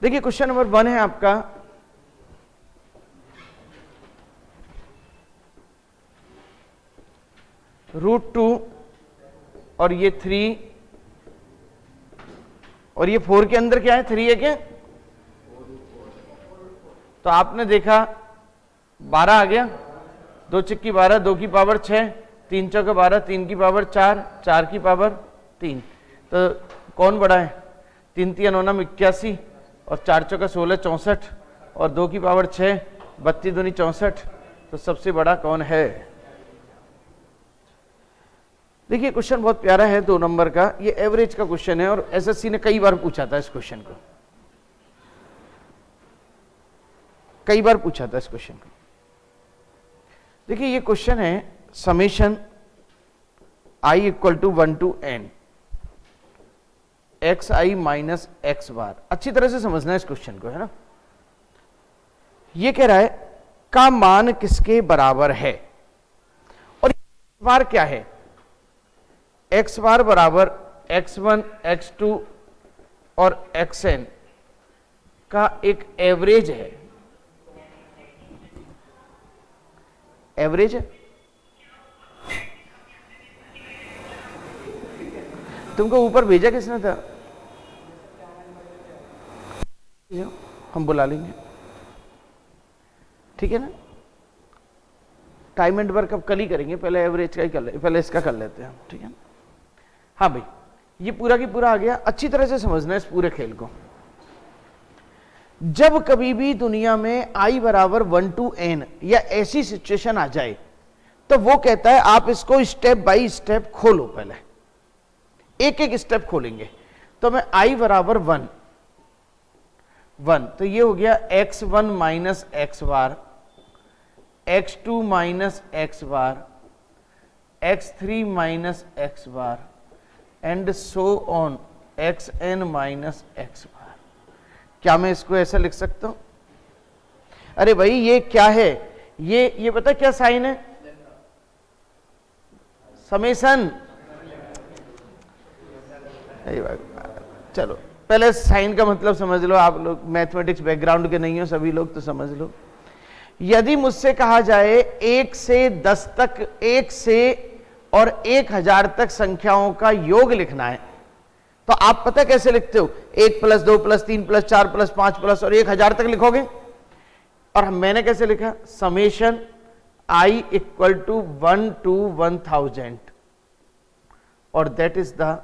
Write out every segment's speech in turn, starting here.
देखिए question number 1 है आपका, √2 और ये 3 और ये 4 के अंदर क्या है, 3 है क्या? तो आपने देखा 12 आ गया, 2 चिक्की 12, 2 की पावर 6, 3 चौके 12, 3 की पावर 4, 4 की पावर 3। तो कौन बड़ा है? 3 3 9 81 और 4 चौका 16 64 और 2 की पावर 6, 32 दूनी 64। तो सबसे बड़ा कौन है? देखिए क्वेश्चन बहुत प्यारा है, 2 नंबर का, ये एवरेज का क्वेश्चन है और एसएससी ने कई बार पूछा था इस क्वेश्चन को, कई बार पूछा था इस क्वेश्चन को। देखिए ये क्वेश्चन है summation i equal to 1 to n xi minus x bar. अच्छी तरह से समझना है इस क्वेश्चन को, है ना। ये कह रहा है का मान किसके बराबर है, और x बार क्या है? x बार बराबर x1 x2 और xn का एक एवरेज है, एवरेज है। तुमको ऊपर भेजा किसने था? हम बुला लेंगे, ठीक है ना। टाइम एंड वर्क अब कल ही करेंगे, पहले एवरेज का ही कर ले, पहले इसका कर लेते हैं हम, ठीक है ना। हाँ भाई, ये पूरा की पूरा आ गया। अच्छी तरह से समझना है इस पूरे खेल को। जब कभी भी दुनिया में i बराबर 1 to n या ऐसी सिचुएशन आ जाए तो वो कहता है आप इसको स्टेप बाय स्टेप खोलो, पहले एक एक स्टेप खोलेंगे। तो मैं i बराबर 1 तो ये हो गया x1 minus x bar, x2 minus x bar, x3 minus x bar and so on xn minus x bar. क्या मैं इसको ऐसा लिख सकता हूं? अरे भाई ये क्या है? ये पता क्या साइन है? समेशन। चलो पहले साइन का मतलब समझ लो, आप लोग मैथमेटिक्स बैकग्राउंड के नहीं हो सभी लोग, तो समझ लो। यदि मुझसे कहा जाए 1 से 10 तक, 1 से और 1000 तक संख्याओं का योग लिखना है, तो आप पता कैसे लिखते हो? 1 + 2 + 3 + 4 + 5 प्लस और 1000 तक लिखोगे। और मैंने कैसे लिखा? Summation i equal to 1 to 1000 और दैट इज द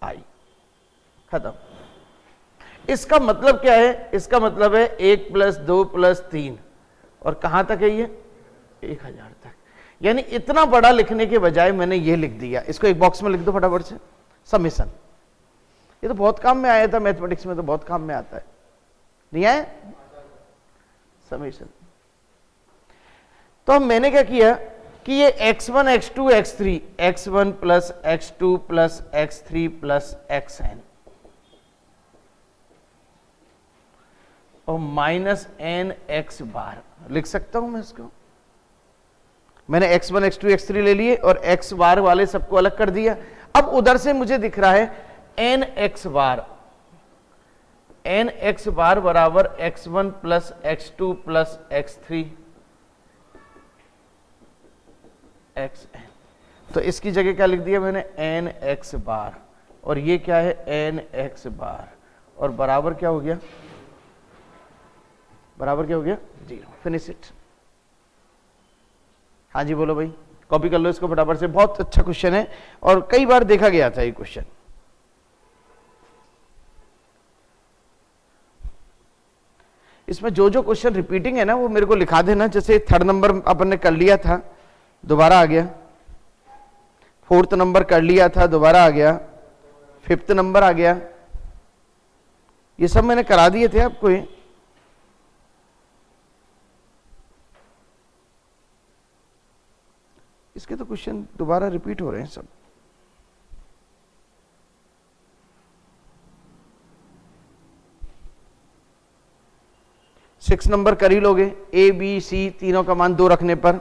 i। खत्म। इसका मतलब क्या है? इसका मतलब है 1 + 2 + 3 और कहां तक है ये? 1000 तक। यानी इतना बड़ा लिखने के बजाय मैंने ये लिख दिया, इसको एक बॉक्स में लिख दो फटाफट से, समेशन। ये तो बहुत काम में आया था, मैथमेटिक्स में तो बहुत काम में आता है, नहीं आया? समेशन। तो मैंने क्या किया कि ये x1 x2 x3, x1 + x2 + x3 + xn और माइनस n x बार लिख सकता हूं मैं इसको। मैंने x1 x2 x3 ले लिए और x बार वाले सबको अलग कर दिया। अब उधर से मुझे दिख रहा है n x बार, n x बार बराबर x1 + x2 + x3 xn। तो इसकी जगह क्या लिख दिया मैंने? n x बार, और ये क्या है? n x बार, और बराबर क्या हो गया? बराबर क्या हो गया? 0। Finish it. हाँ जी बोलो भाई, कॉपी कर लो इसको फटाफट से। बहुत अच्छा क्वेश्चन है और कई बार देखा गया था ये क्वेश्चन। इसमें जो जो क्वेश्चन रिपीटिंग है ना वो मेरे को लिखा देना। जैसे 3rd नंबर अपन ने कर लिया था, दोबारा आ गया। 4th नंबर कर लिया था, दोबारा आ गया। 5th नंबर आ गया। ये सब मैंने करा दिए थे आपको। ये इसके तो क्वेश्चन दोबारा रिपीट हो रहे हैं सब। सिक्स नंबर कर ही लोगे। ए बी सी तीनों का मान 2 रखने पर।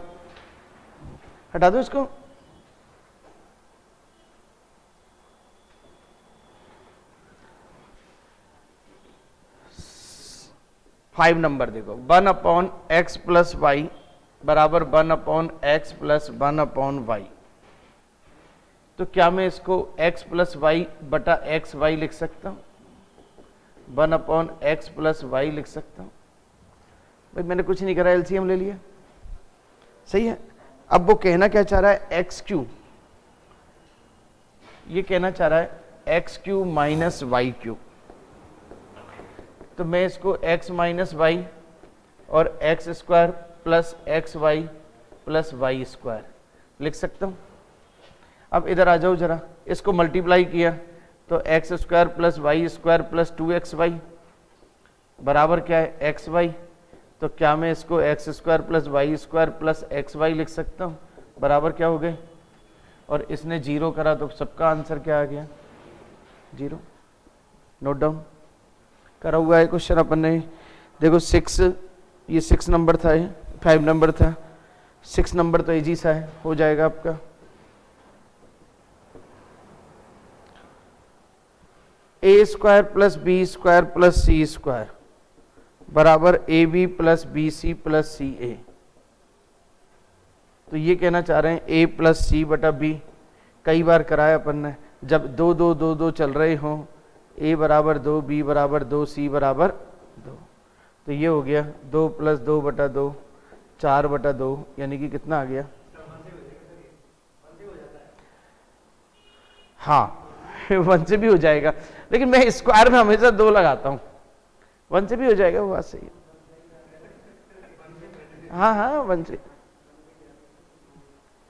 हटा दो इसको। 5 नंबर देखो 1/x प्लस वाई बराबर 1/x प्लस 1/y। तो क्या मैं इसको x प्लस वाई बटा एक्स वाई लिख सकता हूं? 1/x प्लस वाई लिख सकता हूं। भाई मैंने कुछ नहीं करा, एलसीएम ले लिया, सही है। अब वो कहना क्या चाह रहा है, एक्स क्यू, ये कहना चाह रहा है X cube minus Y cube. तो मैं इसको x माइनस वाई और x square plus X Y plus Y square लिख सकता हूं। अब इधर आ जाओ जरा, इसको मल्टीप्लाई किया तो X square plus Y square plus 2xy बराबर क्या है एक्स वाई। तो क्या मैं इसको X square plus Y square plus X Y लिख सकता हूँ, बराबर क्या हो गए। और इसने 0 करा तो सबका आंसर क्या आ गया, 0। नोट डाउन करा हुआ है क्वेश्चन अपन ने। देखो 6, ये 6 नंबर था, ये 5 नंबर था, 6 नंबर तो इजी सा है, हो जाएगा आपका। A square plus b square plus c square बराबर a b plus b c plus c a. तो ये कहना चाह रहे हैं ए प्लस सी बटा बी। कई बार कराया अपन ने, जब 2 2 2 2 चल रहे हों, ए बराबर 2 बी बराबर 2 सी बराबर 2, तो ये हो गया 2 प्लस 2 बटा 2 4 बटा 2, यानी कि कितना आ गया, हाँ 1 से भी हो जाएगा, लेकिन मैं स्क्वायर में हमेशा 2 लगाता हूं, 1 से भी हो जाएगा, वो बात सही है। हाँ हाँ 1 से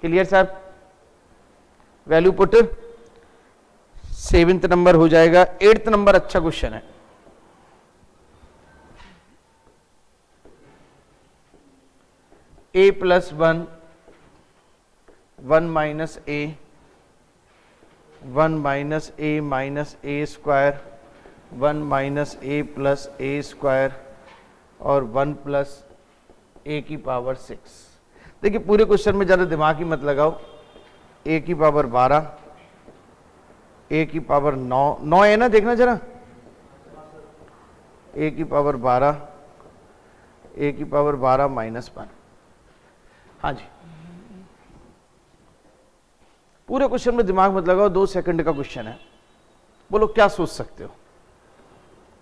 क्लियर साहब। वैल्यू पुट 7th नंबर हो जाएगा। 8th नंबर अच्छा क्वेश्चन है। a plus 1 1 minus A 1 minus A square 1 minus A plus A square और 1 प्लस ए की पावर 6। देखिए पूरे क्वेश्चन में ज़्यादा दिमाग ही मत लगाओ। ए की पावर 12, ए की पावर 9 है ना, देखना जरा, ए की पावर 12, ए की पावर 12 माइनस 1। हाँ जी, पूरे क्वेश्चन में दिमाग मत लगाओ, 2 सेकंड का क्वेश्चन है। बोलो क्या सोच सकते हो,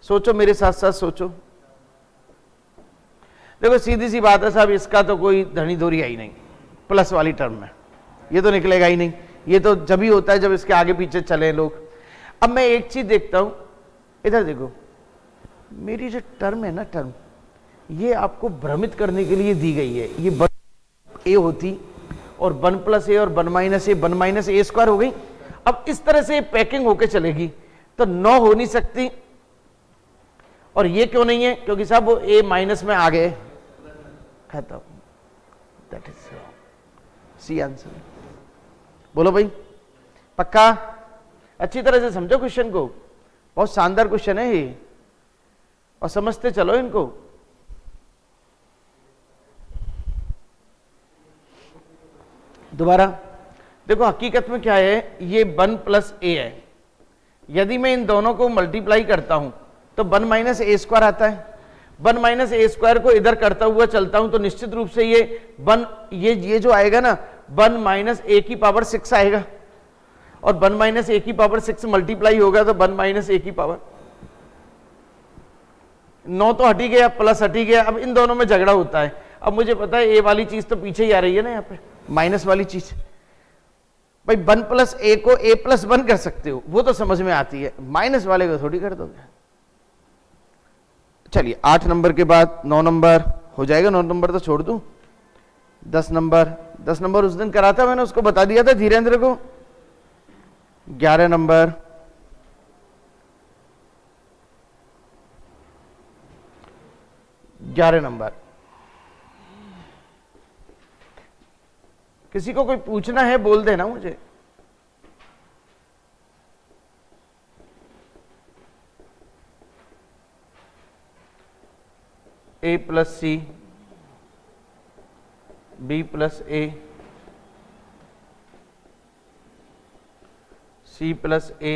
सोचो मेरे साथ साथ सोचो। देखो सीधी सी बात है साहब, इसका तो कोई धनी धोरी है ही नहीं प्लस वाली टर्म में, ये तो निकलेगा ही नहीं। ये तो जब ही होता है जब इसके आगे पीछे चले लोग। अब मैं एक चीज देखता हूं, इधर देखो, मेरी जो टर्म है ना, टर्म ये आपको भ्रमित करने के लिए दी गई है। ये ए होती और 1 प्लस ए और 1 माइनस ए 1 माइनस ए स्क्वायर हो गई। अब इस तरह से पैकिंग होके चलेगी तो 9 हो नहीं सकती। और ये क्यों नहीं है, क्योंकि साहब वो ए माइनस में आ गए, खत्म। That is C answer. बोलो भाई पक्का, अच्छी तरह से समझो क्वेश्चन को, बहुत शानदार क्वेश्चन है ये, और समझते चलो इनको। दोबारा देखो, हकीकत में क्या है, ये 1 प्लस ए है। यदि मैं इन दोनों को मल्टीप्लाई करता हूं तो 1 माइनस ए स्क्वायर आता है। 1 माइनस ए स्क्वायर को इधर करता हुआ चलता हूं तो निश्चित रूप से ये जो आएगा ना, 1 माइनस ए की पावर 6 आएगा, और 1 माइनस ए की पावर 6 मल्टीप्लाई होगा तो 1 माइनस ए की पावर 9 तो हटी गया, प्लस हटी गया। अब इन दोनों में झगड़ा होता है। अब मुझे पता है ए वाली चीज तो पीछे ही आ रही है ना, यहाँ पे माइनस वाली चीज। भाई 1 प्लस ए को ए प्लस 1 कर सकते हो, वो तो समझ में आती है, माइनस वाले को थोड़ी कर दोगे। चलिए 8 नंबर के बाद 9 नंबर हो जाएगा। 9 नंबर तो छोड़ दूं, 10 नंबर उस दिन करा था मैंने, उसको बता दिया था धीरेन्द्र को। 11 नंबर, 11 नंबर। किसी को कोई पूछना है बोल देना मुझे। ए प्लस सी, बी प्लस ए, सी प्लस ए,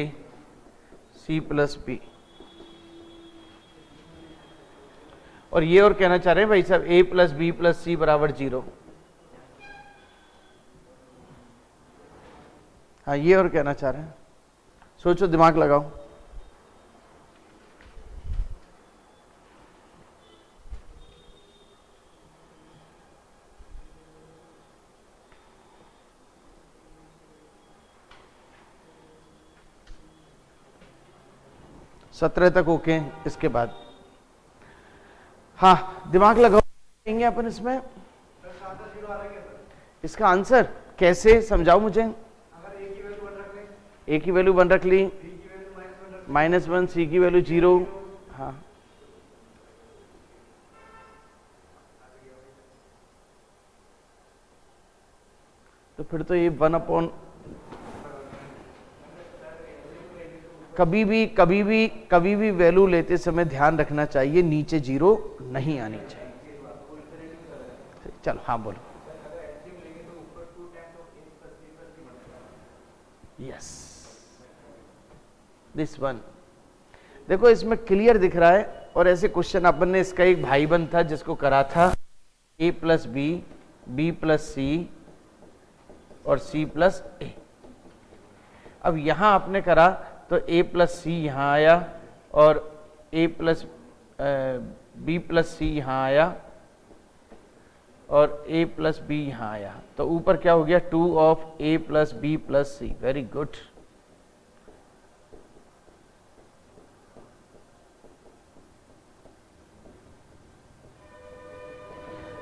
सी प्लस बी। और ये और कहना चाह रहे हैं भाई साहब a plus B plus C बराबर 0। हाँ, ये और कहना चाह रहे हैं। सोचो, दिमाग लगाओ। सत्रह तक ओके, इसके बाद हाँ दिमाग लगाओ अपन इसमें। इसका आंसर कैसे, समझाओ मुझे। ए की वैल्यू 1 रख ली, -1, सी की वैल्यू 0। हाँ, तो फिर तो ये 1 कभी भी वैल्यू लेते समय ध्यान रखना चाहिए नीचे 0 नहीं आनी चाहिए। चलो हाँ बोलो। Yes, this one. देखो इसमें क्लियर दिख रहा है। और ऐसे क्वेश्चन अपन ने, इसका एक भाई बंद था जिसको करा था a plus b, b plus c और सी प्लस ए। अब यहां आपने करा तो a प्लस सी यहां आया और a प्लस बी प्लस सी यहां आया और a प्लस बी यहां आया। तो ऊपर क्या हो गया, 2 of a plus B plus C. Very good.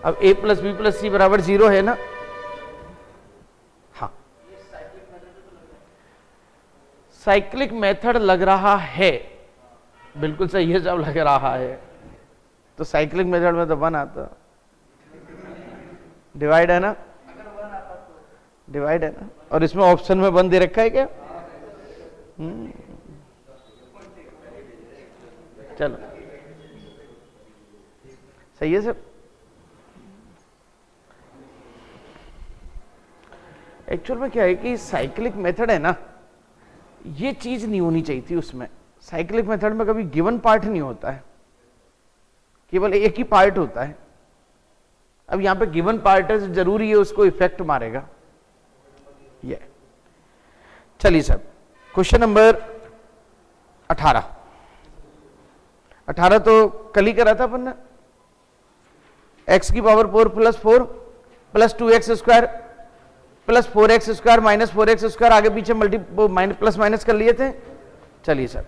अब a plus B plus C बराबर 0 है ना। हाँ, साइक्लिक मेथड लग रहा है, बिल्कुल सही है। जब लग रहा है तो साइक्लिक मेथड में तो 1 आता, डिवाइड है ना, डिवाइड है ना। और इसमें ऑप्शन में 1 दे रखा है क्या? चलो सही है सर। एक्चुअल में क्या है कि साइक्लिक मेथड है ना, ये चीज नहीं होनी चाहिए थी उसमें। साइक्लिक मेथड में कभी गिवन पार्ट नहीं होता है, केवल एक ही पार्ट होता है। अब यहां पे गिवन पार्ट है, जरूरी है उसको इफेक्ट मारेगा ये। चलिए सर, क्वेश्चन नंबर 18 तो कल ही करा था अपन ने। x की power 4 plus 4 plus 2x square plus 4x square minus 4x square, आगे पीछे प्लस माइनस कर लिए थे। चलिए सर,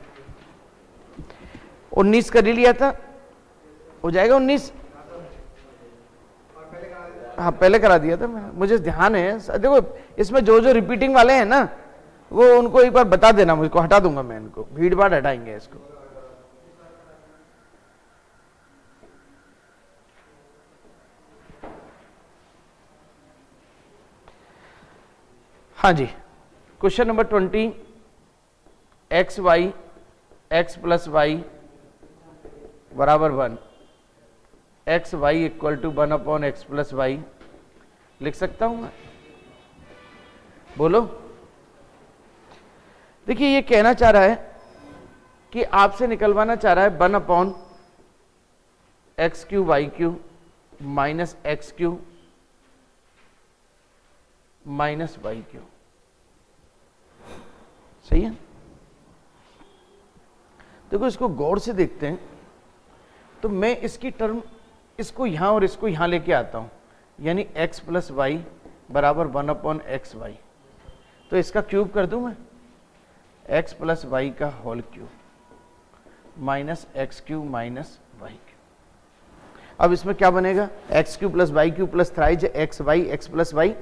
19 कर ही लिया था, हो जाएगा 19। हाँ पहले करा दिया था मैं, मुझे ध्यान है। देखो इसमें जो जो रिपीटिंग वाले हैं ना, वो उनको एक बार बता देना, मुझको हटा दूंगा मैं, इनको भीड़ भाड़ हटाएंगे इसको। हाँ जी, question number 20, x Y x plus Y बराबर 1, x y equal to 1 upon x plus y लिख सकता हूं मैं? बोलो। देखिए ये कहना चाह रहा है कि आपसे निकलवाना चाह रहा है 1 upon X cube Y cube minus X cube minus Y cube. सही है। देखो इसको गौर से देखते हैं तो मैं इसकी टर्म, इसको यहां और इसको यहां लेके आता हूं, यानी x प्लस वाई बराबर 1 अपॉन एक्स वाई। तो इसका क्यूब कर दूं मैं, x प्लस वाई का whole cube minus X cube minus Y cube. अब इसमें क्या बनेगा, X cube plus Y cube plus thrice X Y, x plus Y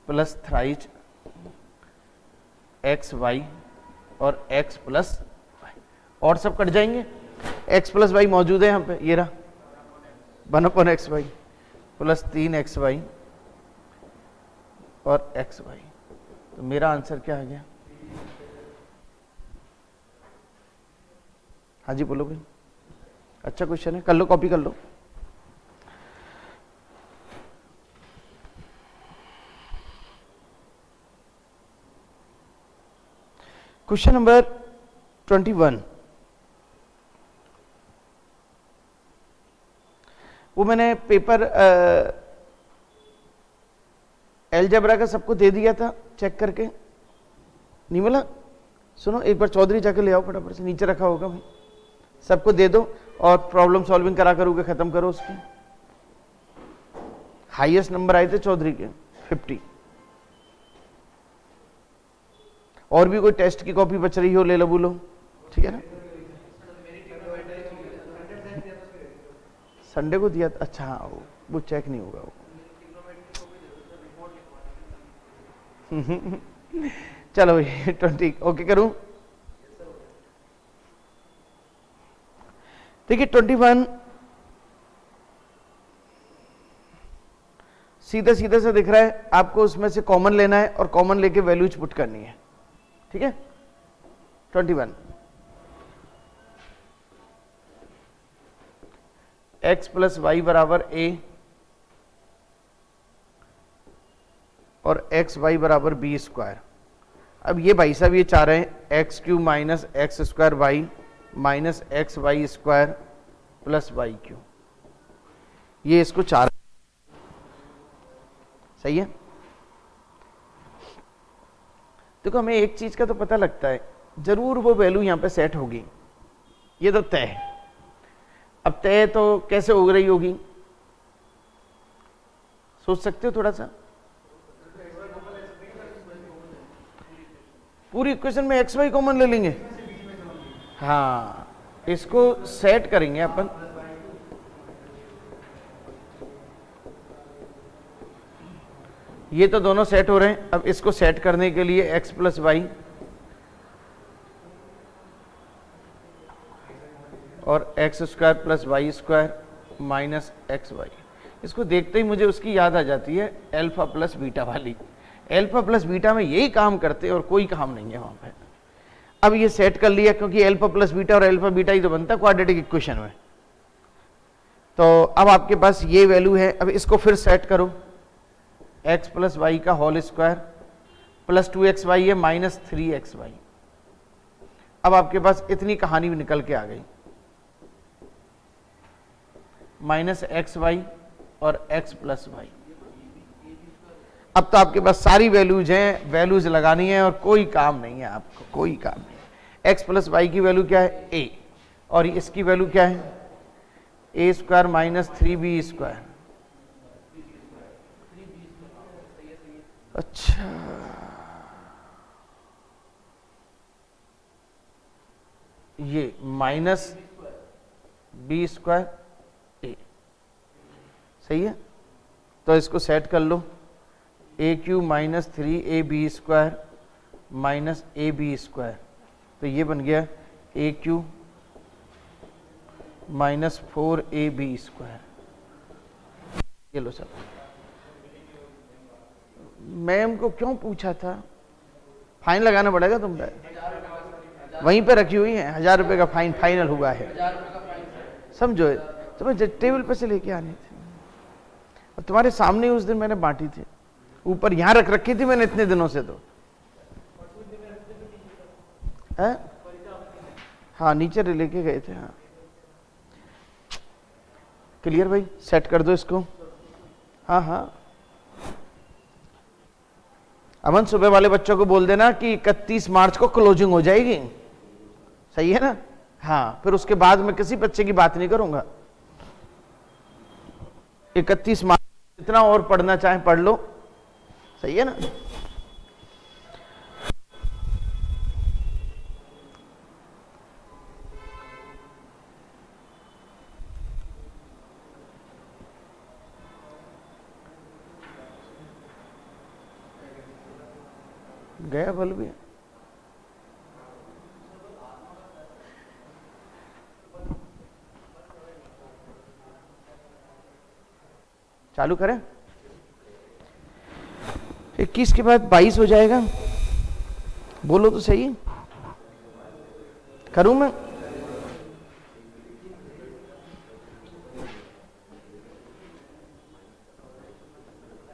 plus thrice X Y और x प्लस वाई, और सब कट जाएंगे। x plus Y मौजूद है यहाँ पे, ये रहा 1 upon X Y plus 3x Y और x वाई। तो मेरा आंसर क्या आ गया? हाँ जी बोलो भाई, अच्छा क्वेश्चन है, कर लो, कॉपी कर लो। क्वेश्चन नंबर 21, वो मैंने पेपर एलजेब्रा का सबको दे दिया था, चेक करके नहीं मिला? सुनो एक बार चौधरी जाके ले आओ फटाफट से, नीचे रखा होगा भाई, सबको दे दो और प्रॉब्लम सॉल्विंग करा करोगे, खत्म करो उसकी। हाईएस्ट नंबर आए थे चौधरी के 50। और भी कोई टेस्ट की कॉपी बच रही हो ले लो, बोलो, ठीक है ना? संडे को दिया था, अच्छा हाँ, वो चेक नहीं होगा वो। चलो 20 ओके करूं? देखिए 21 सीधे सीधे से दिख रहा है आपको, उसमें से कॉमन लेना है और कॉमन लेके वैल्यूज पुट करनी है, ठीक है? 21 x प्लस वाई बराबर a और एक्स वाई बराबर बी स्क्वायर। अब ये भाई साहब ये चाह रहे हैं X cube minus X square Y minus X Y square plus Y cube, ये इसको चाह रहे हैं, सही है? देखो हमें एक चीज का तो पता लगता है, जरूर वो वैल्यू यहां पे सेट होगी, ये तो तय है। अब तय तो कैसे हो रही होगी, सोच सकते हो थोड़ा सा? पूरी इक्वेशन में एक्स वाई कॉमन ले लेंगे, हाँ, इसको सेट करेंगे अपन। ये तो दोनों सेट हो रहे हैं, अब इसको सेट करने के लिए एक्स प्लस वाई और x square plus Y square minus X Y, इसको देखते ही मुझे उसकी याद आ जाती है अल्फा प्लस बीटा वाली। अल्फा प्लस बीटा में यही काम करते और कोई काम नहीं है वहां पे। अब ये सेट कर लिया, क्योंकि अल्फा प्लस बीटा और अल्फा बीटा ही तो बनता है क्वाड्रेटिक इक्वेशन में। तो अब आपके पास ये वैल्यू है, अब इसको फिर सेट करो, एक्स प्लस वाई का होल स्क्वायर प्लस 2xy है माइनस 3xy। अब आपके पास इतनी कहानी भी निकल के आ गई, माइनस एक्स वाई और एक्स प्लस वाई। अब तो आपके पास सारी वैल्यूज हैं, वैल्यूज लगानी है और कोई काम नहीं है आपको, कोई काम नहीं। एक्स प्लस वाई की वैल्यू क्या है? a, और इसकी वैल्यू क्या है? a square minus 3b square. अच्छा, ये माइनस b स्क्वायर a, सही है? तो इसको सेट कर लो, a cube minus 3ab square minus ab square, तो ये बन गया ए क्यू माइनस 4ab स्क्वायर। ये लो सब, मैम को क्यों पूछा था? फाइन लगाना पड़ेगा तुम पे, वहीं पे रखी हुई है, 1000 रुपए का फाइन फाइनल हुआ है, समझो। तुम्हें टेबल पे से लेके आने थे और तुम्हारे सामने उस दिन मैंने बांटी थी, ऊपर यहां रख रखी थी मैंने इतने दिनों से, तो है? हाँ नीचे लेके गए थे, हाँ। क्लियर भाई, सेट कर दो इसको। हाँ हाँ, अमन सुबह वाले बच्चों को बोल देना कि 31 मार्च को क्लोजिंग हो जाएगी, सही है ना? हाँ, फिर उसके बाद मैं किसी बच्चे की बात नहीं करूंगा। 31 मार्च जितना और पढ़ना चाहे पढ़ लो, सही है ना? गया बल भी, चालू करें? 21 के बाद 22 हो जाएगा, बोलो तो सही। करूं मैं?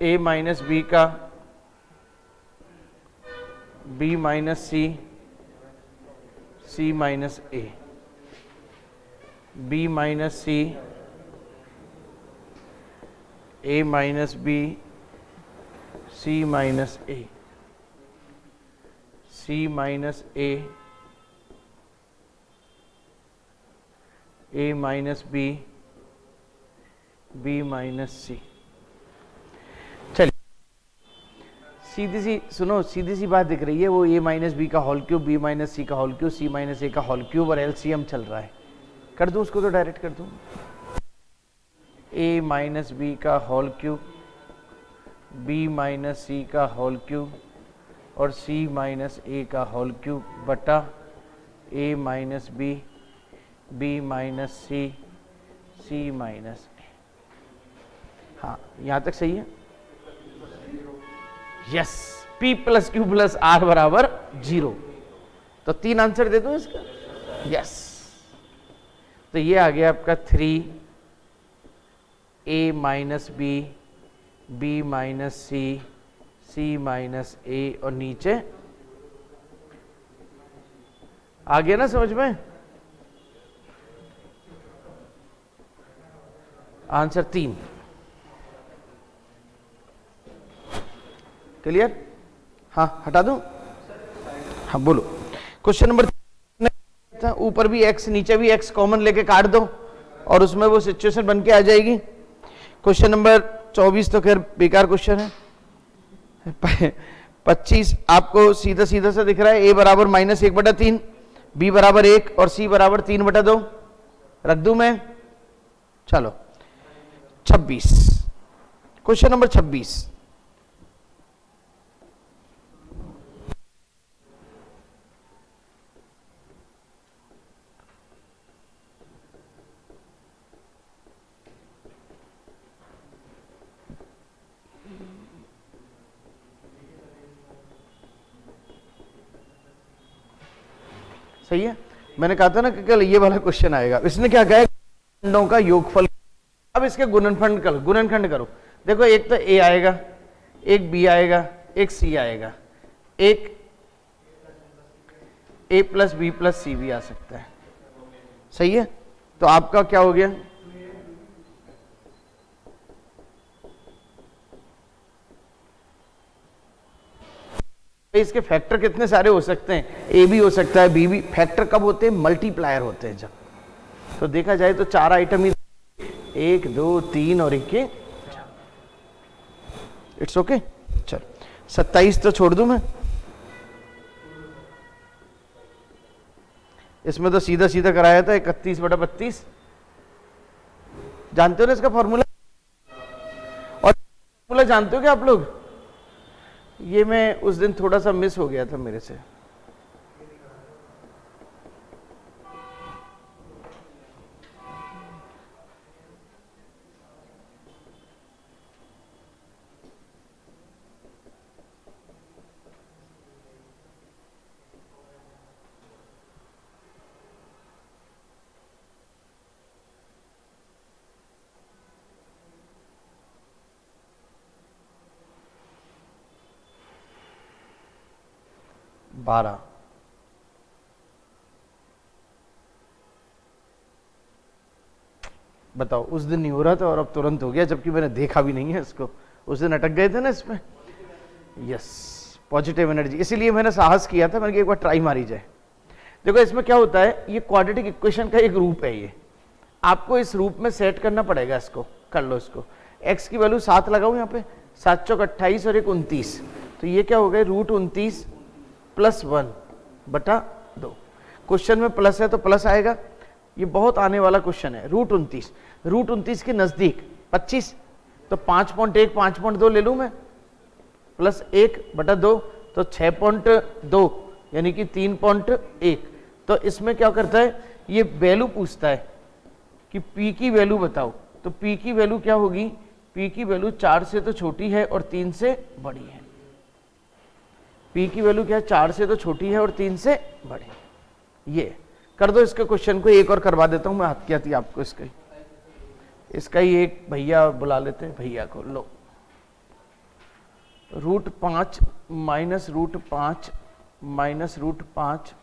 a माइनस बी का b minus C, C minus ए, b माइनस सी, ए माइनस बी सी माइनस ए, सी माइनस ए माइनस बी, बी माइनस सी। चलिए सीधी सी सुनो, सीधी सी बात दिख रही है, वो ए माइनस बी का होल क्यूब, बी माइनस सी का होल क्यूब, सी माइनस ए का होल क्यूब और एलसीएम चल रहा है। कर दूं उसको, तो डायरेक्ट कर दूं, ए माइनस बी का होल क्यूब, बी माइनस सी का होल क्यूब और सी माइनस ए का होल क्यूब बटा A minus B, B minus C, C minus A. हाँ यहां तक सही है। Yes, P plus Q plus R बराबर 0। तो 3 आंसर दे दूं इसका। यस, तो ये आ गया आपका 3 ए minus B, B minus C, C minus ए और नीचे आ गया ना समझ में। Answer 3 clear. हाँ हटा दूं, हाँ बोलो। क्वेश्चन नंबर ऊपर भी x नीचे भी x कॉमन लेके काट दो और उसमें वो सिचुएशन बन के आ जाएगी। क्वेश्चन नंबर 24 तो खैर बेकार क्वेश्चन है। 25 आपको सीधा सीधा सा दिख रहा है, a बराबर -1/3, b बराबर 1 और c बराबर 3/2। रख दूं मैं, चलो 26, क्वेश्चन नंबर 26। सही है, मैंने कहा था ना कि कल ये वाला क्वेश्चन आएगा। इसने क्या कहा है, खंडों का योगफल। अब इसके गुणनखंड करो। देखो एक तो a आएगा, एक b आएगा, एक c आएगा, एक a प्लस बी प्लस सी भी आ सकता है। सही है, तो आपका क्या हो गया, इसके फैक्टर कितने सारे हो सकते हैं, ए भी हो सकता है, बी भी। फैक्टर कब होते हैं, मल्टीप्लायर होते हैं जब। तो देखा जाए तो 4 आइटम ही, 1 2 3 और 1 के। It's okay. चल 27 तो छोड़ दूं मैं, इसमें तो सीधा सीधा कराया था 31/32। जानते हो ना इसका फॉर्मूला, और फॉर्मूला जानते हो क्या आप लोग। ये मैं उस दिन थोड़ा सा मिस हो गया था मेरे से। बारह, बताओ उस दिन नहीं हो रहा था और अब तुरंत हो गया, जबकि मैंने देखा भी नहीं है इसको। उस दिन अटक गए थे ना इसमें। यस, पॉजिटिव एनर्जी, इसीलिए मैंने साहस किया था, मैंने एक बार ट्राई मारी जाए। देखो इसमें क्या होता है, ये क्वाड्रेटिक इक्वेशन का एक रूप है। ये आपको इस रूप में सेट करना पड़ेगा। इसको कर लो, इसको x की वैल्यू 7 लगाओ यहाँ पे, 7 चौक 28 और 1 29। तो ये क्या हो गया, √29 + 1/2। क्वेश्चन में प्लस है तो प्लस आएगा, ये बहुत आने वाला क्वेश्चन है। √29 के नजदीक 25, तो 5.1 5.2 ले लूं मैं, प्लस 1/2 तो 6.2 यानी कि 3.1। तो इसमें क्या करता है, ये वैल्यू पूछता है कि p की वैल्यू बताओ। तो p की वैल्यू क्या होगी, p की वैल्यू 4 से तो छोटी है और 3 से बड़ी है। p की वैल्यू क्या है, 4 से तो छोटी है और 3 से बड़ी। ये कर दो इसके क्वेश्चन को, एक और करवा देता हूं मैं हाथ की आती आपको। इसका ही एक भैया बुला लेते हैं, भैया को लो। √5 -√5 -√5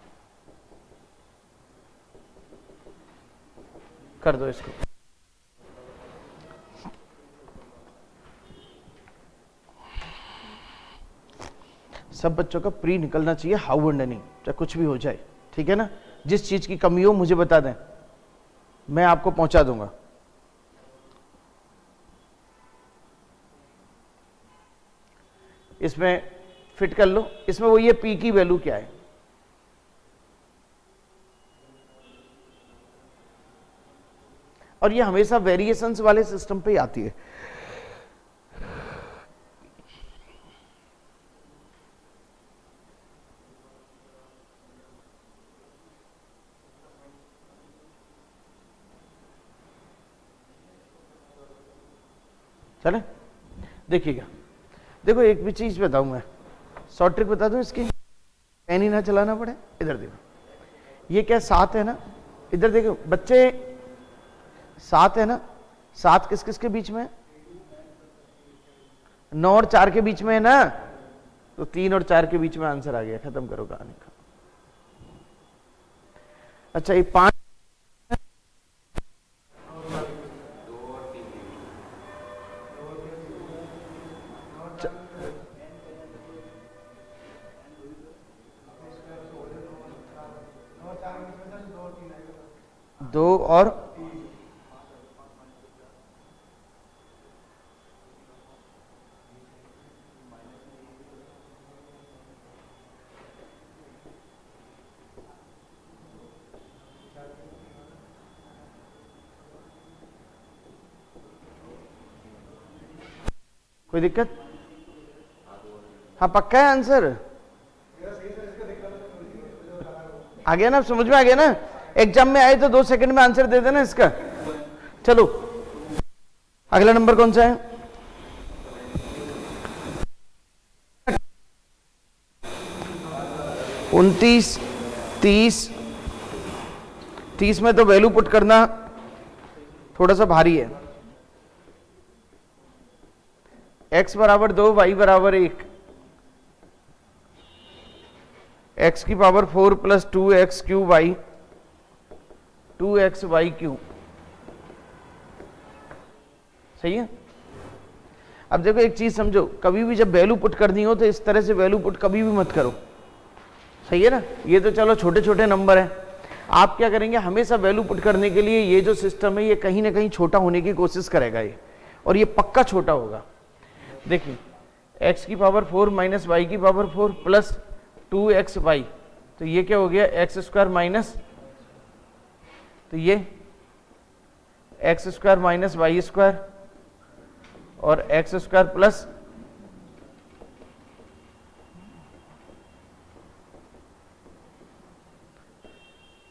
कर दो इसको। सब बच्चों का प्री निकलना चाहिए, हाउ एंड एनी, चाहे कुछ भी हो जाए, ठीक है ना। जिस चीज की कमी हो मुझे बता दें, मैं आपको पहुंचा दूंगा। इसमें फिट कर लो, इसमें वो ये पी की वैल्यू क्या है, और ये हमेशा वेरिएशंस वाले सिस्टम पे ही आती है। चले देखिएगा, देखो एक भी चीज बताऊं मैं, शॉर्ट ट्रिक बता दूं इसकी, पेन ही ना चलाना पड़े। इधर देखो, ये क्या 7 है ना, इधर देखो बच्चे 7 है ना, 7 किस किस के बीच में है, 9 और 4 के बीच में है ना, तो 3 और 4 के बीच में आंसर आ गया, खत्म करो कहानी का। अच्छा ये 5 2 और कोई दिक्कत? हाँ पक्का है आंसर आ गया ना, समझ में आ गया ना। एग्जाम में आए तो 2 सेकंड में आंसर दे देना इसका। चलो अगला नंबर कौन सा है? 29, 30। 30 में तो वैल्यू पुट करना थोड़ा सा भारी है। x बराबर 2, y बराबर 1, x की power 4 plus 2x cube Y, 2x Y cube, सही है। अब देखो एक चीज समझो, कभी भी जब वैल्यू पुट करनी हो तो इस तरह से वैल्यू पुट कभी भी मत करो, सही है ना। ये तो चलो छोटे छोटे नंबर हैं, आप क्या करेंगे, हमेशा वैल्यू पुट करने के लिए ये जो सिस्टम है ये कहीं ना कहीं छोटा होने की कोशिश करेगा ये, और ये पक्का छोटा होगा। देखिए x की पावर 4 माइनस वाई की पावर 4 प्लस 2x वाई, तो ये क्या हो गया, एक्स स्क्वायर माइनस, तो ये x square minus y square और x square plus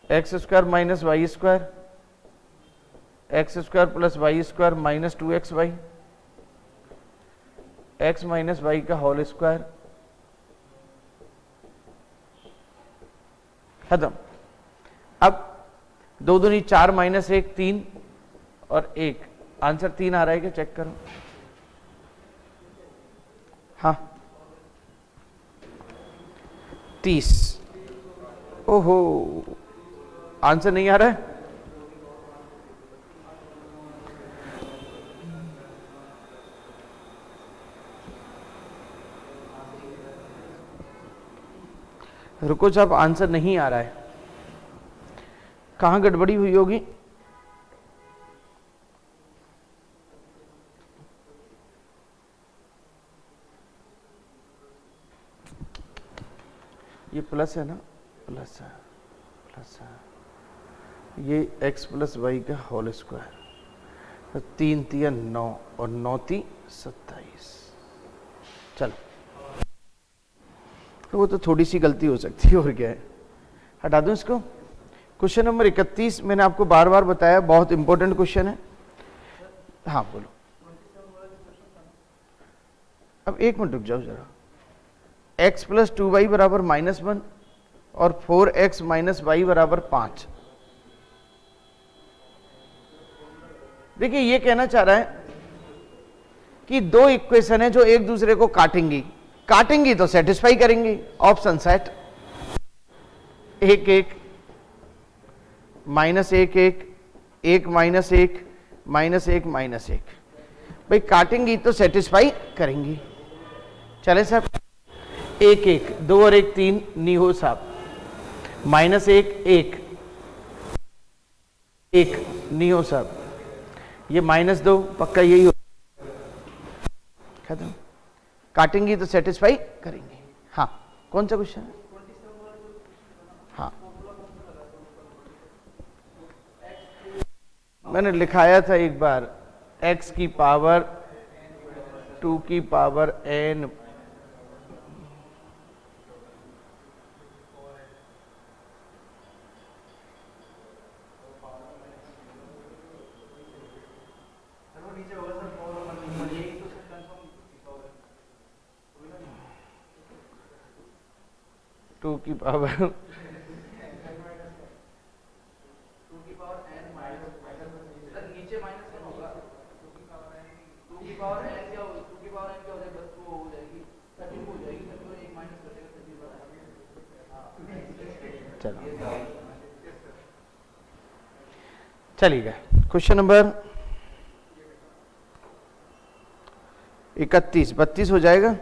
x square minus y square, x square plus Y square minus 2x y, x minus y का whole square, खत्म। अब 2 दूनी 4 माइनस 1 3 और 1, आंसर 3 आ रहा है क्या, चेक करो। हाँ 30। ओहो आंसर नहीं आ रहा है। रुको जब आंसर नहीं आ रहा है, कहां गड़बड़ी हुई होगी? ये प्लस है ना, प्लस है, प्लस है, ये x प्लस वाई का होल स्क्वायर, तो 3 3 9 और 9 3 27। चलो तो वो तो थोड़ी सी गलती हो सकती है, और क्या है, हटा दूं इसको। क्वेश्चन नंबर 31 मैंने आपको बार बार बताया, बहुत इंपॉर्टेंट क्वेश्चन है। हाँ बोलो। अब 1 मिनट रुक जाओ जरा। x प्लस 2y बराबर -1 और 4x माइनस वाई बराबर 5। देखिए ये कहना चाह रहा है कि 2 इक्वेशन है जो एक दूसरे को काटेंगी तो सेटिस्फाई करेंगी, ऑप्शन सेट। 1 1 -1 1 1 माइनस 1 -1 -1, भाई काटेंगी तो सेटिस्फाई करेंगी। चले साहब एक एक, 2 और 1 3, नी हो साहब, -1 1 1, नी हो साहब, ये -2 पक्का यही हो, खत्म। काटेंगी तो सेटिस्फाई करेंगे। हाँ, कौन सा क्वेश्चन है? हाँ, मैंने लिखाया था एक बार, x की पावर 2 की पावर n, टू की पावर चलिएगा। क्वेश्चन नंबर 31 32 हो जाएगा।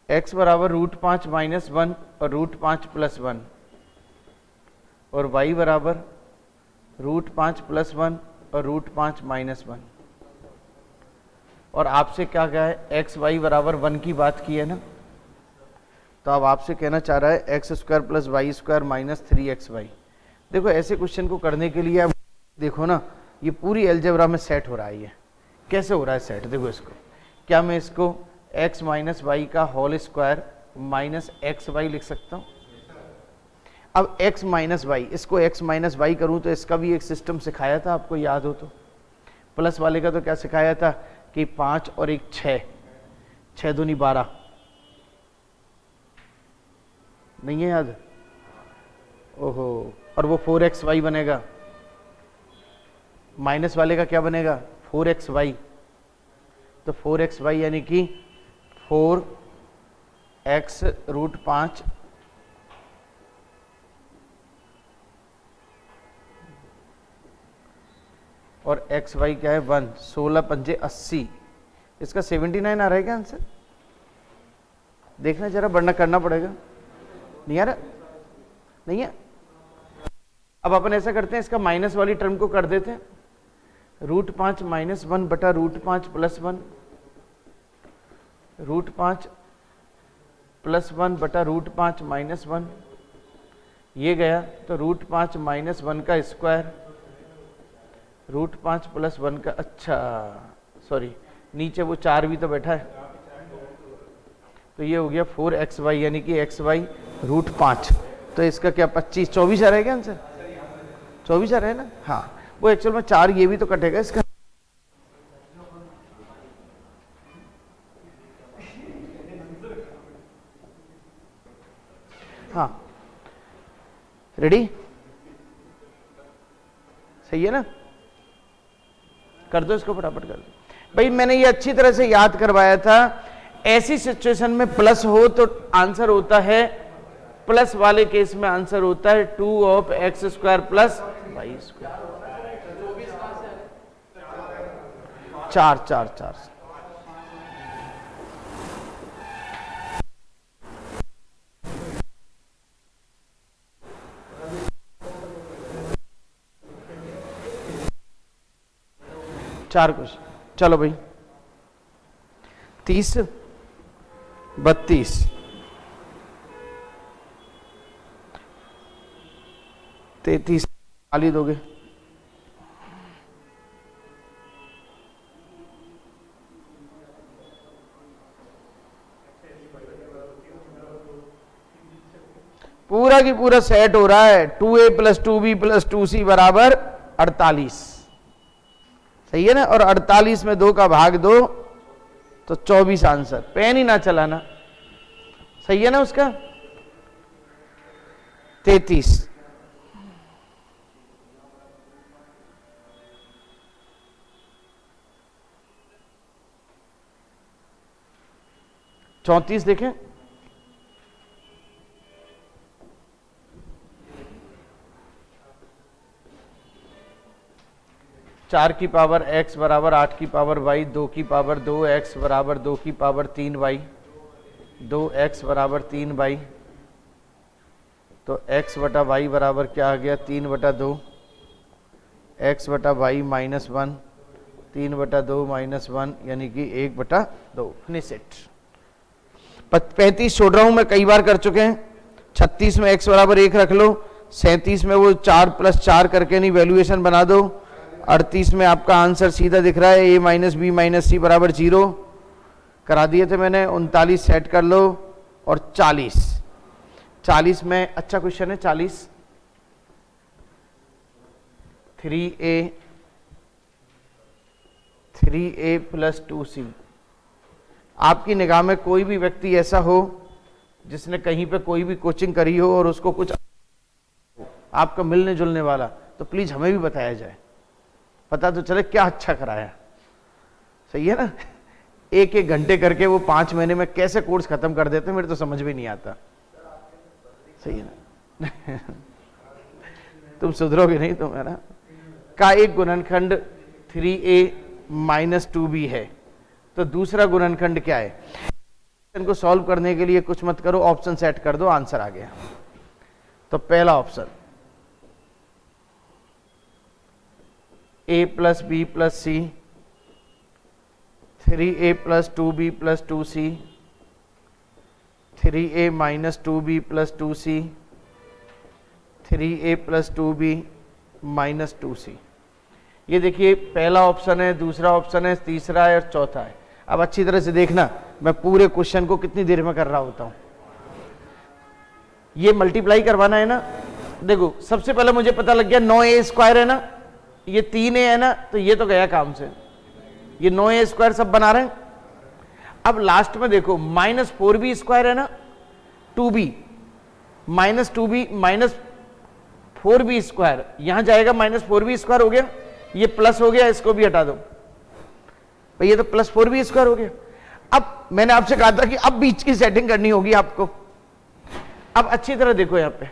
x बराबर √5 - 1 और √5 + 1 और y बराबर √5 + 1 और √5 - 1, और आपसे क्या कहा है, x y बराबर 1 की बात की है ना, तो अब आपसे कहना चाह रहा है x² + y² - 3xy। देखो ऐसे क्वेश्चन को करने के लिए आप देखो ना, ये पूरी अलजेब्रा में सेट हो रहा है। ये कैसे हो रहा है सेट, देखो इसको, क्या मैं इसको x - y का होल स्क्वायर -xy लिख सकता हूँ? अब x - y, इसको x - y करूँ तो इसका भी एक सिस्टम सिखाया था आपको, याद हो तो। प्लस वाले का तो क्या सिखाया था कि 5 और 1 6, 6 दूनी 12, नहीं है याद? ओहो, और वो 4xy बनेगा। माइनस वाले का क्या बनेगा? 4xy, तो 4xy यानी कि 4x √5 और xy क्या है 1, 16 पंजे 80, इसका 79 आ रहा है क्या आंसर? देखना जरा, वरना करना पड़ेगा। नहीं आ रहा? नहीं है? अब अपन ऐसा करते हैं, इसका माइनस वाली टर्म को कर देते हैं, √5 - 1 बटा √5 + 1, √5 + 1 बटा √5 - 1, ये गया तो √5 - 1 का स्क्वायर, √5 + 1 का, अच्छा सॉरी, नीचे वो 4 भी तो बैठा है, तो ये हो गया 4xy यानी कि xy √5, तो इसका क्या 25 24 आ रहा है क्या आंसर? 24 आ रहा है ना? हाँ, वो एक्चुअल में 4 ये भी तो कटेगा इसका। हाँ, रेडी? सही है ना? कर दो इसको, फटाफट कर दो भाई। मैंने ये अच्छी तरह से याद करवाया था, ऐसी सिचुएशन में प्लस हो तो आंसर होता है, प्लस वाले केस में आंसर होता है 2x² + y²। 4 4 4 4 कुछ। चलो भाई, 30 32 33 खाली दोगे? पूरा की पूरा सेट हो रहा है, 2a + 2b + 2c बराबर 48, सही है ना? और 48 में 2 का भाग दो तो 24 आंसर। पेन ही ना चलाना, सही है ना उसका? 33 34 देखें, 4 की पावर x बराबर 8 की पावर y, 2 की पावर 2x बराबर 2 की पावर 3y, 2x बराबर 3y, तो x बटा वाई बराबर क्या आ गया 3/2, x बटा वाई -1, 3/2 -1 यानी कि 1/2। Finish it. 35 छोड़ रहा हूं मैं, कई बार कर चुके हैं। 36 में x बराबर 1 रख लो, 37 में वो 4 + 4 करके नहीं वैल्यूएशन बना दो। 38 में आपका आंसर सीधा दिख रहा है, a - b - c बराबर 0 करा दिए थे मैंने। 39 सेट कर लो और 40 में अच्छा क्वेश्चन है। 40 3a + 2c। आपकी निगाह में कोई भी व्यक्ति ऐसा हो जिसने कहीं पे कोई भी कोचिंग करी हो और उसको कुछ आपका मिलने जुलने वाला, तो प्लीज हमें भी बताया जाए, पता तो चले क्या अच्छा कराया। सही है ना? एक घंटे करके वो 5 महीने में कैसे कोर्स खत्म कर देते, मेरे तो समझ भी नहीं आता। सही है ना? तुम सुधरोगे नहीं तुम, है ना? का एक गुणनखंड 3a - 2b है, तो दूसरा गुणनखंड क्या है? इनको सॉल्व करने के लिए कुछ मत करो, ऑप्शन सेट कर दो, आंसर आ गया। तो पहला option a + b + c, 3a + 2b + 2c, 3a - 2b + 2c, 3a + 2b - 2c। ये देखिए पहला ऑप्शन है, दूसरा ऑप्शन है, तीसरा है और चौथा है। अब अच्छी तरह से देखना, मैं पूरे क्वेश्चन को कितनी देर में कर रहा होता हूं। ये मल्टीप्लाई करवाना है ना। देखो सबसे पहले मुझे पता लग गया 9a² है ना, ये 3a है ना, तो ये तो गया काम से। ये 9a² सब बना रहे हैं। अब लास्ट में देखो -4b² है ना, 2b -2b -4b², यहां जाएगा -4b² हो गया, ये प्लस हो गया, इसको भी हटा दो भाई, ये तो +4b² हो गया। अब मैंने आपसे कहा था कि अब बीच की सेटिंग करनी होगी आपको। अब अच्छी तरह देखो, यहां पे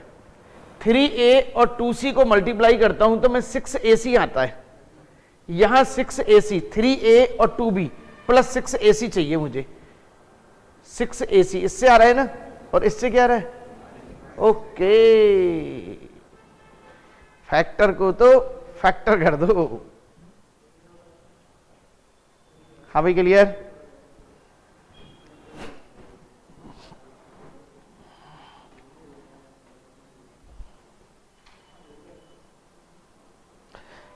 3a और 2c को मल्टीप्लाई करता हूं तो मैं 6ac आता है। यहां 6ac, 3a और 2b + 6ac चाहिए मुझे। 6ac इससे आ रहा है ना, और इससे क्या आ रहा है? ओके, फैक्टर को तो फैक्टर कर दो। हाँ भाई, क्लियर?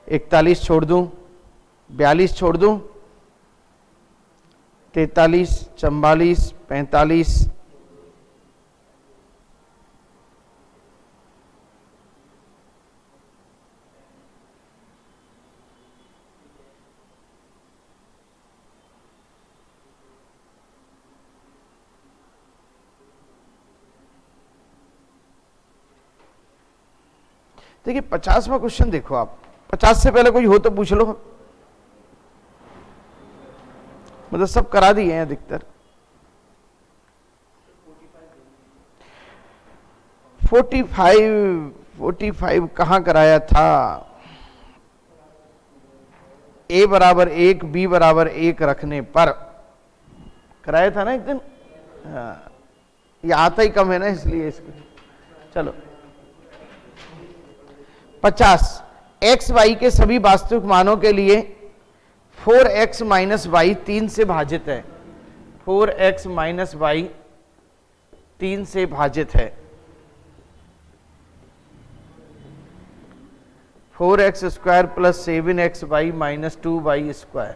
इकतालीस छोड़ दूं, 42 छोड़ दूं, 43, 44, 45, देखिए 50वां क्वेश्चन देखो आप। 50 से पहले कोई हो तो पूछ लो, मतलब सब करा दिए हैं अधिकतर। 45 कहां कराया था? a बराबर 1 b बराबर 1 रखने पर कराया था ना एक दिन। हाँ, ये आता ही कम है ना, इसलिए इसको चलो। 50 x y के सभी वास्तविक मानों के लिए 4x - y 3 से भाजित है। 4x - y 3 से भाजित है। 4x² + 7xy - 2y²।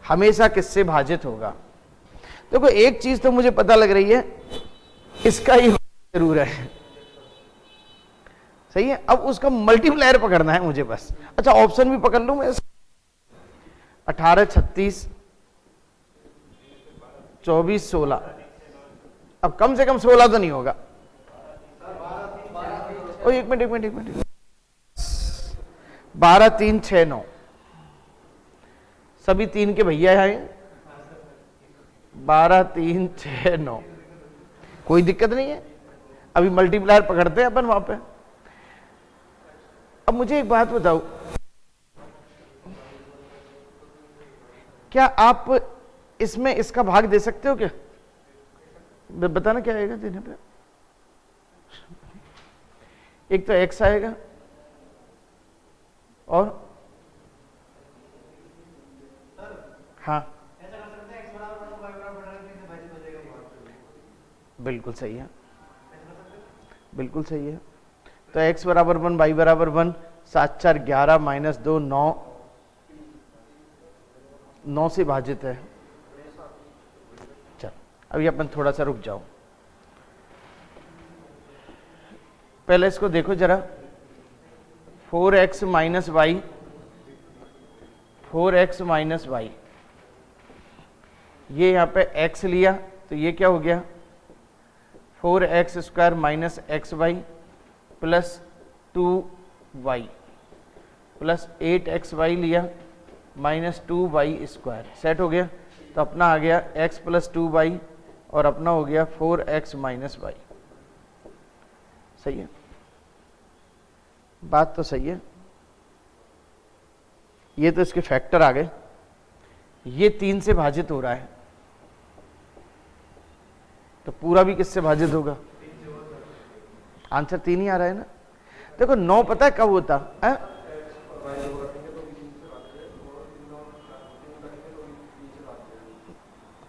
हमेशा किससे भाजित होगा? देखो एक चीज तो मुझे पता लग रही है, इसका ही जरूर है। सही है। अब उसका मल्टीप्लायर पकड़ना है मुझे बस। अच्छा ऑप्शन भी पकड़ लूं मैं। 18, 36, 24, 16। अब कम से कम 16 तो नहीं होगा। ओ एक मिनट 12, 3, 6, 9 सभी 3 के भैया हैं। 12, 3, 6, 9 कोई दिक्कत नहीं है। अभी मल्टीप्लायर पकड़ते हैं अपन वहां पे। अब मुझे एक बात बताओ, क्या आप इसमें इसका भाग दे सकते हो क्या? बताना क्या आएगा देने पे? एक तो x आएगा और हाँ बिल्कुल सही है, बिल्कुल सही है। तो x बराबर 1, y बराबर 1, 7 4 11 माइनस 2 9, 9 से भाजित है। चल अभी अपन थोड़ा सा रुक जाओ, पहले इसको देखो जरा। 4x minus Y, 4x minus Y, ये यहाँ पे x लिया तो ये क्या हो गया 4x square minus X Y plus 2y plus 8x Y लिया माइनस 2y स्क्वायर, सेट हो गया। तो अपना आ गया x प्लस 2y और अपना हो गया 4x माइनस वाई। सही है, बात तो सही है। ये तो इसके फैक्टर आ गए, ये 3 से भाजित हो रहा है तो पूरा भी किससे भाजित होगा? आंसर 3 ही आ रहा है ना। देखो 9 पता है कब होता है?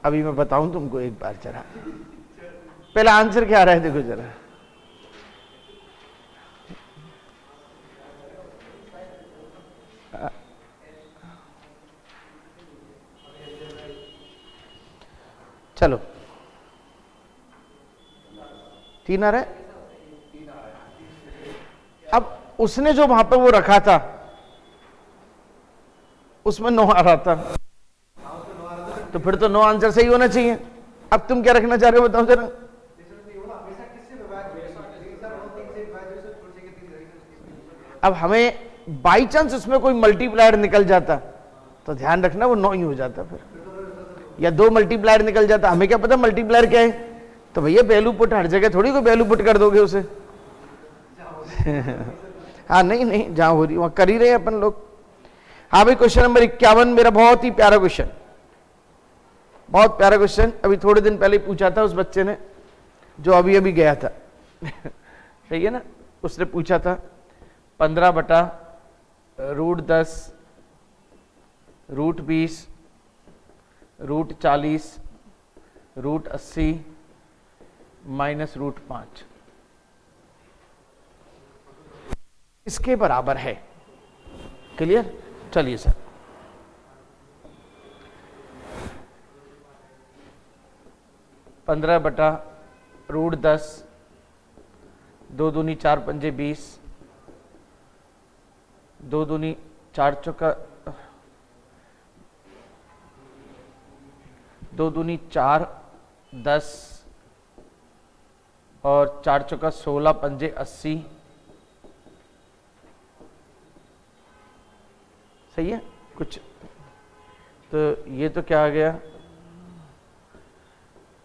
अभी मैं बताऊं तुमको एक बार जरा, पहला आंसर क्या आ रहा है देखो जरा। चलो 3 आ रहा है। अब उसने जो वहां पे वो रखा था उसमें 9 आ रहा था, तो फिर तो 9 आंसर सही होना चाहिए। अब तुम क्या रखना चाह रहे हो बताओ जरा। अब हमें बाई चांस उसमें कोई मल्टीप्लायर निकल जाता तो ध्यान रखना वो 9 ही हो जाता फिर, या 2 मल्टीप्लायर निकल जाता, हमें क्या पता मल्टीप्लायर क्या है। तो भैया वैल्यू पुट हर जगह थोड़ी कोई वैल्यू पुट कर दोगे उसे। हाँ नहीं नहीं, जहां हो रही वहां कर ही रहे अपन लोग। हाँ भाई क्वेश्चन नंबर 51 मेरा बहुत ही प्यारा क्वेश्चन, बहुत प्यारा क्वेश्चन। अभी थोड़े दिन पहले पूछा था उस बच्चे ने जो अभी अभी गया था। सही है ना, उसने पूछा था 15/√10 √20 √40 √80 माइनस √5 इसके बराबर है। क्लियर? चलिए सर, (15/√10) 2 दूनी 4 पंजे 20, 2 दूनी 4 चौका 2 दूनी 4 10 और 4 चौका 16 पंजे 80। सही है कुछ? तो ये तो क्या आ गया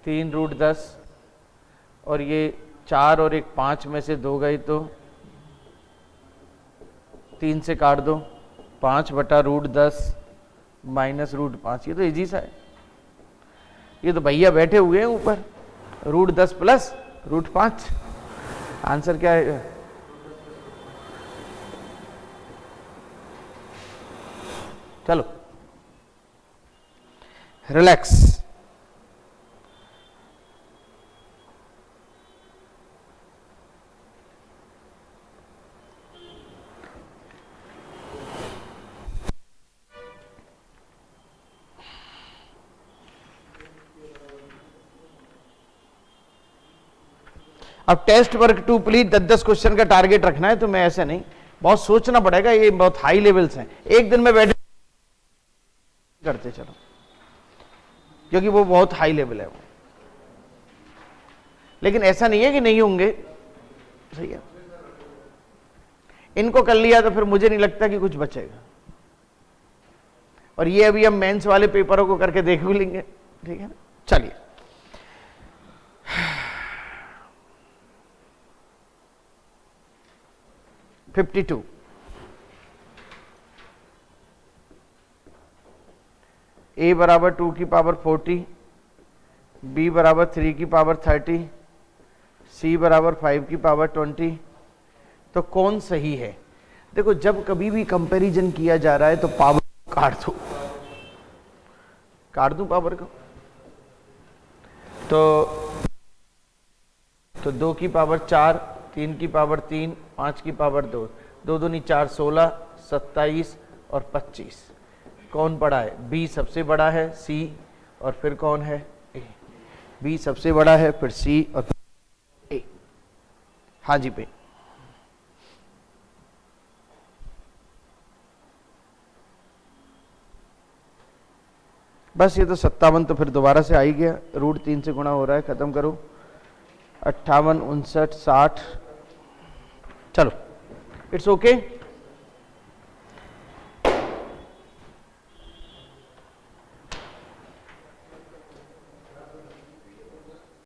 3√10 और ये 4 और एक 5 में से 2 गई तो 3 से काट दो, 5/√10 माइनस √5। ये तो इजी सा है, ये तो भैया बैठे हुए हैं ऊपर। √10 प्लस √5, आंसर क्या है? चलो रिलैक्स। अब टेस्ट वर्क 2 प्लीज 10-10 क्वेश्चन का टारगेट रखना है, तो मैं ऐसे नहीं, बहुत सोचना पड़ेगा, ये बहुत हाई लेवल्स हैं। एक दिन में बैठे करते चलो, क्योंकि वो बहुत हाई लेवल है वो। लेकिन ऐसा नहीं है कि नहीं होंगे, सही है। इनको कर लिया तो फिर मुझे नहीं लगता कि कुछ बचेगा। और ये अभी हम मेंस वाले पेपरों को करके देख भी लेंगे, ठीक है ना। चलिए a बराबर 2 की पावर 40, b बराबर 3 की पावर 30, c बराबर 5 की पावर 20। तो कौन सही है? देखो, जब कभी भी कंपैरिजन किया जा रहा है तो पावर काट दूं पावर को, तो 2 की पावर 4, 3 की पावर 3, 5 की पावर 2, 2 दूनी 4, 16, 27 और 25। कौन बड़ा है? बी सबसे बड़ा है, सी और फिर कौन है? ए। बी सबसे बड़ा है, फिर सी और फिर ए। हाँ जी पे। बस ये तो 57 तो फिर दोबारा से आ ही गया, √3 से गुणा हो रहा है, खत्म करो। 58, 59, 60, चलो इट्स ओके।